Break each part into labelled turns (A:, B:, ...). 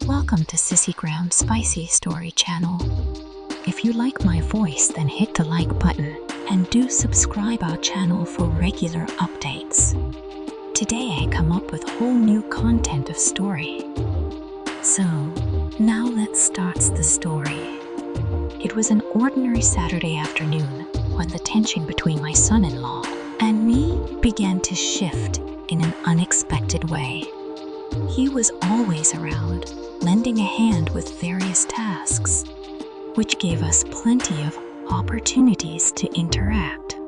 A: Welcome to Sissygram Spicy Story Channel. If you like my voice, then hit the like button and do subscribe our channel for regular updates. Today I come up with whole new content of story. So, now let's start the story. It was an ordinary Saturday afternoon when the tension between my son-in-law and me began to shift in an unexpected way. He was always around, lending a hand with various tasks, which gave us plenty of opportunities to interact.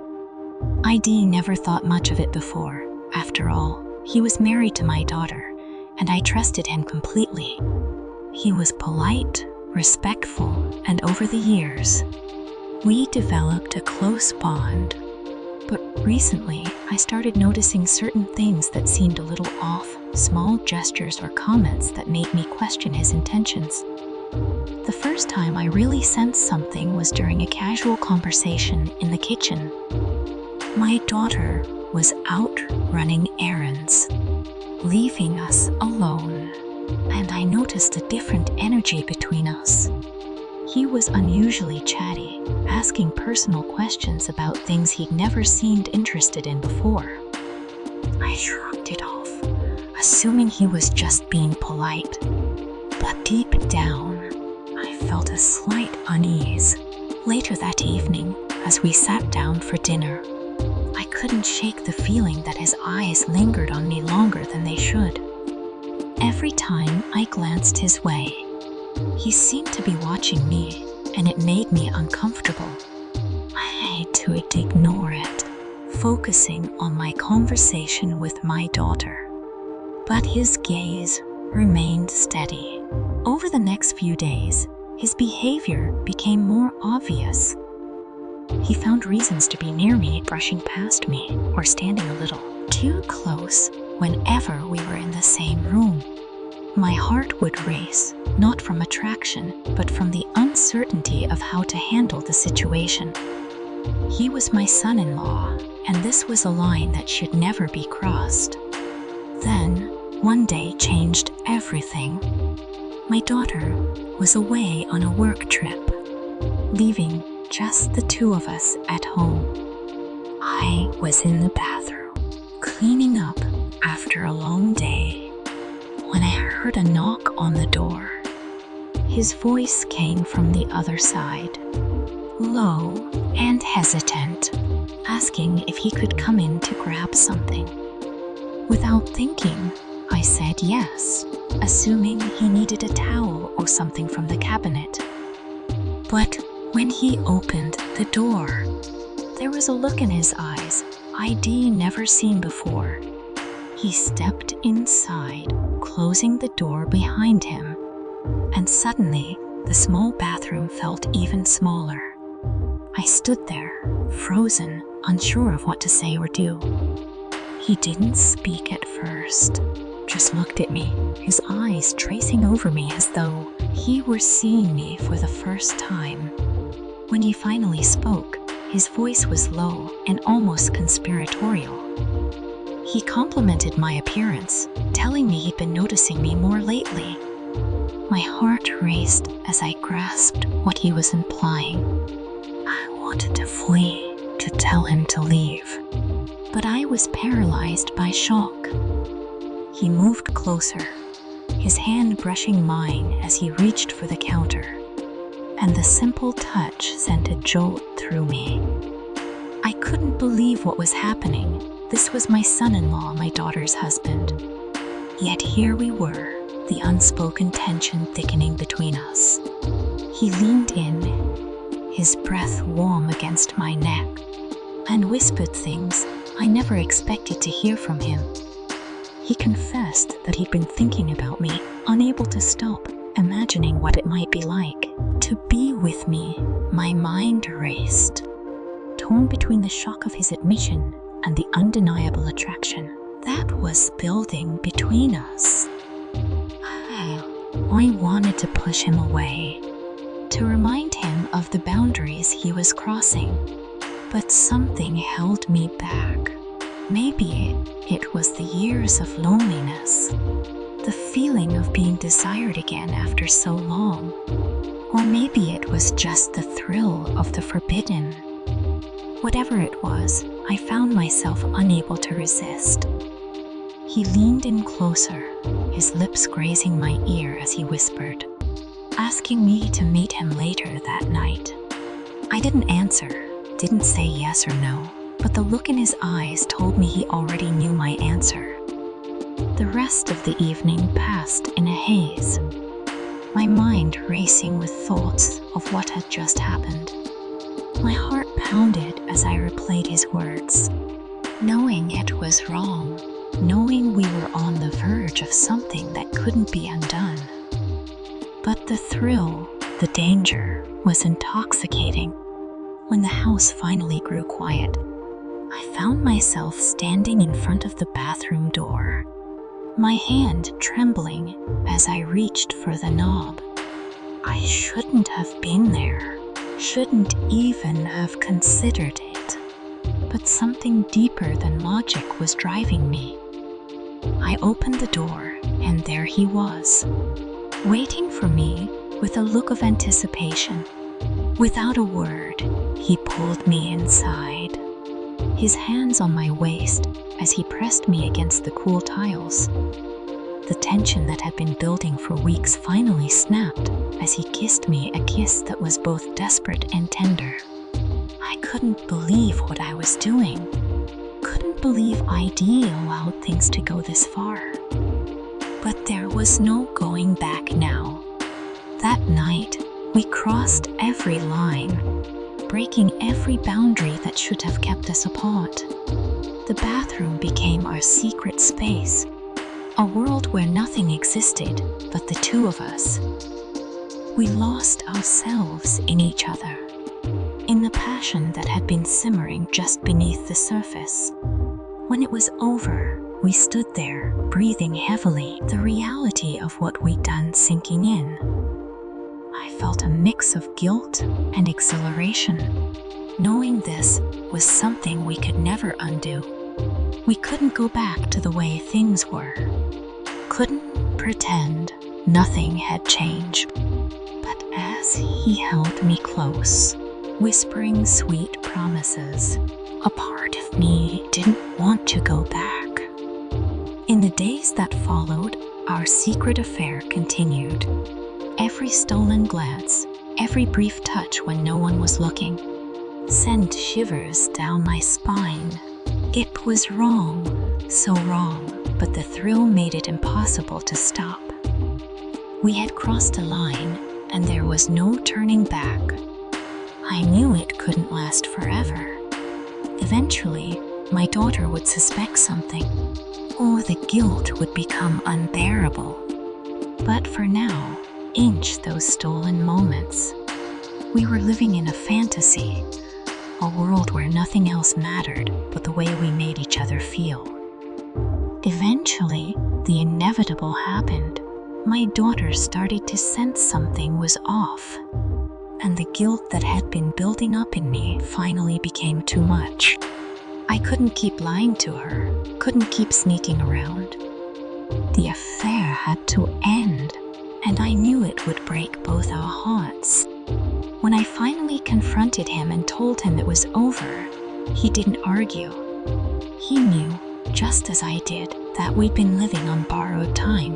A: ID never thought much of it before. After all, he was married to my daughter, and I trusted him completely. He was polite, respectful, and over the years, we developed a close bond. But recently, I started noticing certain things that seemed a little off, small gestures or comments that made me question his intentions. The first time I really sensed something was during a casual conversation in the kitchen. My daughter was out running errands, leaving us alone, and I noticed a different energy between us. He was unusually chatty, asking personal questions about things he'd never seemed interested in before. I shrugged it off, assuming he was just being polite. But deep down, I felt a slight unease. Later that evening, as we sat down for dinner, I couldn't shake the feeling that his eyes lingered on me longer than they should. Every time I glanced his way, he seemed to be watching me, and it made me uncomfortable. I had to ignore it, focusing on my conversation with my daughter. But his gaze remained steady. Over the next few days, his behavior became more obvious. He found reasons to be near me, brushing past me, or standing a little too close whenever we were in the same room. My heart would race, not from attraction, but from the uncertainty of how to handle the situation. He was my son-in-law, and this was a line that should never be crossed. Then, one day changed everything. My daughter was away on a work trip, leaving just the two of us at home. I was in the bathroom, cleaning up after a long day, when I heard a knock on the door. His voice came from the other side, low and hesitant, asking if he could come in to grab something. Without thinking, I said yes, assuming he needed a towel or something from the cabinet. But when he opened the door, there was a look in his eyes I'd never seen before. He stepped inside, closing the door behind him, and suddenly the small bathroom felt even smaller. I stood there, frozen, unsure of what to say or do. He didn't speak at first, just looked at me, his eyes tracing over me as though he were seeing me for the first time. When he finally spoke, his voice was low and almost conspiratorial. He complimented my appearance, telling me he'd been noticing me more lately. My heart raced as I grasped what he was implying. I wanted to flee, to tell him to leave, but I was paralyzed by shock. He moved closer, his hand brushing mine as he reached for the counter, and the simple touch sent a jolt through me. I couldn't believe what was happening. This was my son-in-law, my daughter's husband. Yet here we were, the unspoken tension thickening between us. He leaned in, his breath warm against my neck, and whispered things I never expected to hear from him. He confessed that he'd been thinking about me, unable to stop, imagining what it might be like to be with me. My mind raced, torn between the shock of his admission and the undeniable attraction that was building between us. I wanted to push him away, to remind him of the boundaries he was crossing, but something held me back. Maybe it was the years of loneliness, The feeling of being desired again after so long. Or maybe it was just the thrill of the forbidden. Whatever it was, I found myself unable to resist. He leaned in closer, his lips grazing my ear as he whispered, asking me to meet him later that night. I didn't answer, didn't say yes or no, but the look in his eyes told me he already knew my answer. The rest of the evening passed in a haze, my mind racing with thoughts of what had just happened. My heart pounded as I replayed his words, knowing it was wrong, knowing we were on the verge of something that couldn't be undone. But the thrill, the danger, was intoxicating. When the house finally grew quiet, I found myself standing in front of the bathroom door, my hand trembling as I reached for the knob. I shouldn't have been there, shouldn't even have considered it. But something deeper than logic was driving me. I opened the door, and there he was, waiting for me with a look of anticipation. Without a word, he pulled me inside, his hands on my waist as he pressed me against the cool tiles. The tension that had been building for weeks finally snapped as he kissed me, a kiss that was both desperate and tender. I couldn't believe what I was doing. Couldn't believe I'd allowed things to go this far. But there was no going back now. That night, we crossed every line, breaking every boundary that should have kept us apart. The bathroom became our secret space, a world where nothing existed but the two of us. We lost ourselves in each other, in the passion that had been simmering just beneath the surface. When it was over, we stood there, breathing heavily, the reality of what we'd done sinking in. I felt a mix of guilt and exhilaration, knowing this was something we could never undo. We couldn't go back to the way things were. Couldn't pretend nothing had changed. But as he held me close, whispering sweet promises, a part of me didn't want to go back. In the days that followed, our secret affair continued. Every stolen glance, every brief touch when no one was looking, sent shivers down my spine. It was wrong, so wrong, but the thrill made it impossible to stop. We had crossed a line, and there was no turning back. I knew it couldn't last forever. Eventually, my daughter would suspect something, or the guilt would become unbearable. But for now, inch those stolen moments. We were living in a fantasy, a world where nothing else mattered but the way we made each other feel. Eventually, the inevitable happened. My daughter started to sense something was off, and the guilt that had been building up in me finally became too much. I couldn't keep lying to her, couldn't keep sneaking around. The affair had to end, and I knew it would break both our hearts. When I finally confronted him and told him it was over, he didn't argue. He knew, just as I did, that we'd been living on borrowed time.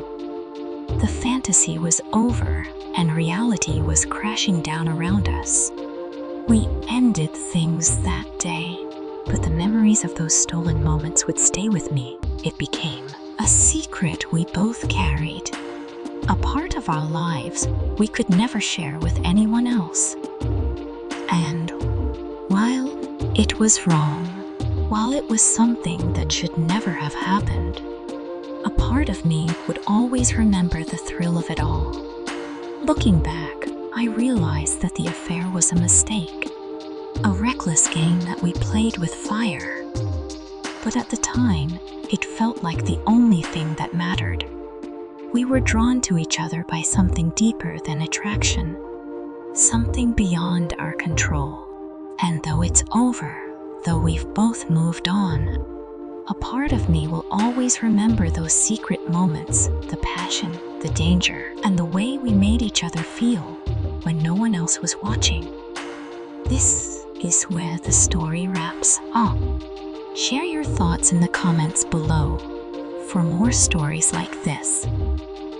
A: The fantasy was over, and reality was crashing down around us. We ended things that day, but the memories of those stolen moments would stay with me. It became a secret we both carried, a part of our lives we could never share with anyone else. And while it was wrong, while it was something that should never have happened, a part of me would always remember the thrill of it all. Looking back, I realized that the affair was a mistake, a reckless game that we played with fire. But at the time, it felt like the only thing that mattered. We were drawn to each other by something deeper than attraction, something beyond our control. And though it's over, though we've both moved on, A part of me will always remember those secret moments, the passion, the danger, and the way we made each other feel when no one else was watching. This is where the story wraps up. Share your thoughts in the comments below. For more stories like this,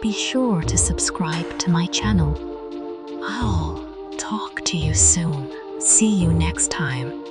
A: be sure to subscribe to my channel. I'll talk to you soon. See you next time.